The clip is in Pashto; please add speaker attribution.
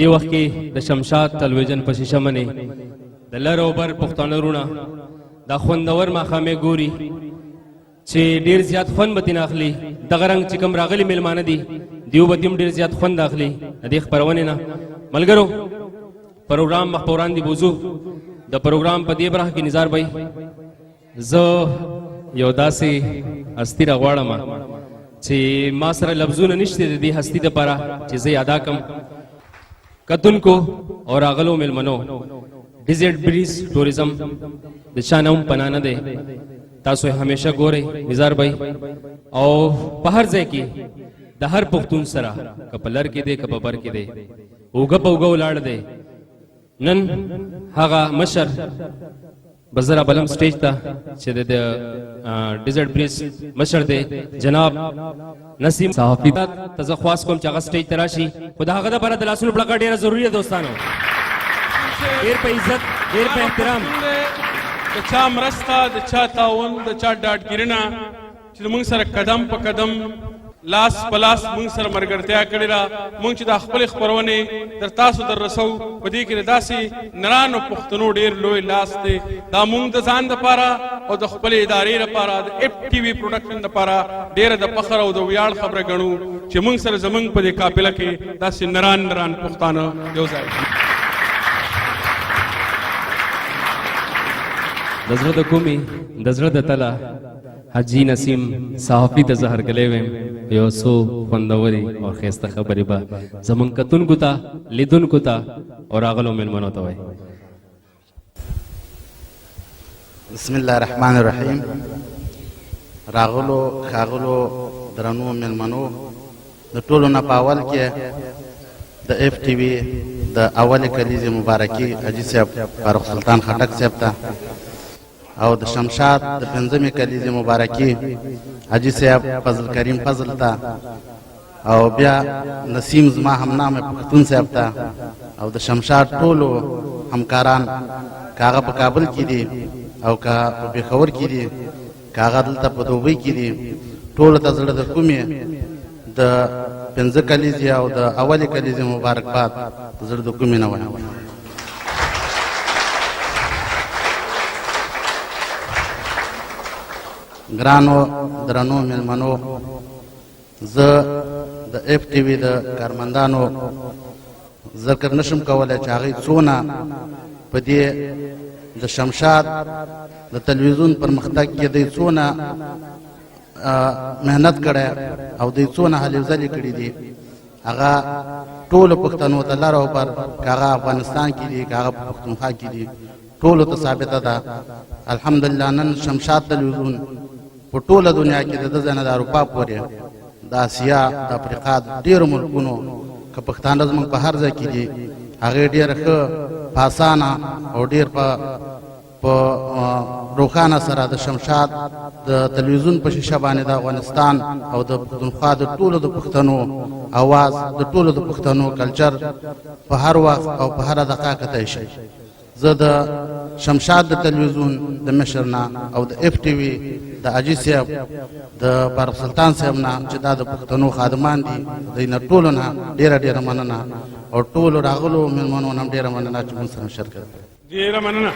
Speaker 1: دی وخت کې د شمشاد تلویزیون په شیشه منې د لر او بر پښتانه وروڼه دا خوندور ماښامې ګوري چې ډېر زیات خوند به ترې نه اخلي دغه رنګ چې کوم راغلي میلمانه دي دیو به هم ډېر زیات خوند اخلي د دې خپرونې نه. ملګرو پروګرام مخ په وړاندې بوځو. د پروګرام په دې برخه کې نزار بھائی زه یو داسې هستي راغواړم چې ما سره لفظونه نشته د دې هستي دپاره چې زه یې ادا کړم. کتونکو او راغلو میلمنو ډیزرټ بریز ټوریزم د چا نه هم پناه نه دی. تاسو یې همیشه ګورئ نزار بھائی او په هر ځای کې د هر پښتون سره که په لر کې دی که په بر کې دی اوږه په اوږه ولاړ دی. نن هغه مشر بزرا بلم سټیج ته چې د ډیزرټ بریز مشر دی جناب نسیم صحافي ته زه خواست کوم چې هغه سټیج ته راشي. خو د هغه دپاره د لاسونو پړکه ډېره ضروري ده دوستانو. ډېر په عزت ډېر په احترام
Speaker 2: د چا مرسته د چا تعاون د چا ډاډګیرنه چې موږ سره قدم په قدم لاس په لاس موږ سره ملګرتیا کړې ده. موږ چې دا خپلې خپرونې در تاسو در رسو په دې کې د داسې نرانو پښتنو ډېر لوی لاس دی. دا موږ د ځان دپاره او د خپلې ادارې لپاره د اف ټي وي پروډکشن دپاره ډېره د فخر او د ویاړ خبره ګڼو چې موږ سره زموږ په دې قافله کې داسې نران پښتانه یو ځای دي.
Speaker 1: د زړه د کومې د زړه د تله حاجي نسیم صحافي ته زه هرکلی ویم یو څو خوندورې او ښایسته خبرې به زموږ کتونکو ته لیدونکو ته او راغلو میلمنو ته وایي.
Speaker 3: بسم الله الرحمن الرحیم. راغلو ښاغلو درنو میلمنو د ټولو نه په اول کې د اف ټي وي د اولې کلیزې مبارکي حاجي صاحب فاروق سلطان خټک صاحب ته او د شمشاد د پنځمې کلیزې مبارکي حاجي صاحب فضل کریم فضل ته او بیا نسیم زما همنامه پښتون صاحب ته او د شمشاد ټولو همکاران که هغه په کابل کې دي او که په پېښور کې دي که هغه دلته په دوبۍ کې دي ټولو ته زړه د کومې د پنځه کلیزې او د اولې کلیزې مبارکباد د زړه د کومې نه وایم. ګرانو درنو میلمنو زه د اف ټي وي د کارمندانو ذکر نشم کولی چې هغوی څونه په دې د شمشاد د تلویزیون پرمختګ کې دوی څونه محنت کړی او دوی څونه هلې ځلې کړي دي. هغه ټولو پښتنو ته لر او بر که هغه افغانستان کې دي که هغه په پښتونخوا کې دي ټولو ته ثابته ده. الحمدلله نن شمشاد تلویزیون په ټوله دنیا کې د ده ځای نه د اروپا پورې د اسیا د افریقا د ډېرو ملکونو که پښتانه زموږ په هر ځای کې دي هغې ډېره ښه په اسانه او ډېر په روښانه سره د شمشاد د تلویزیون په شیشه باندې د افغانستان او د پښتونخوا د ټولو د پښتنو اواز د ټولو د پښتنو کلچر په هر وخت او په هره دقیقه کتی شي. زه د شمشاد د تلویزیون د مشر نه او د اف ټي وي د حاجي صاحب د فاروق سلطان صاحب نه چې دا د پښتنو خادمان دي دوی نه ټولو نه ډېره مننه او ټولو راغلو میلمنو نه هم ډېره مننه چې موږ سره شرکت کوي.
Speaker 2: ډېره مننه.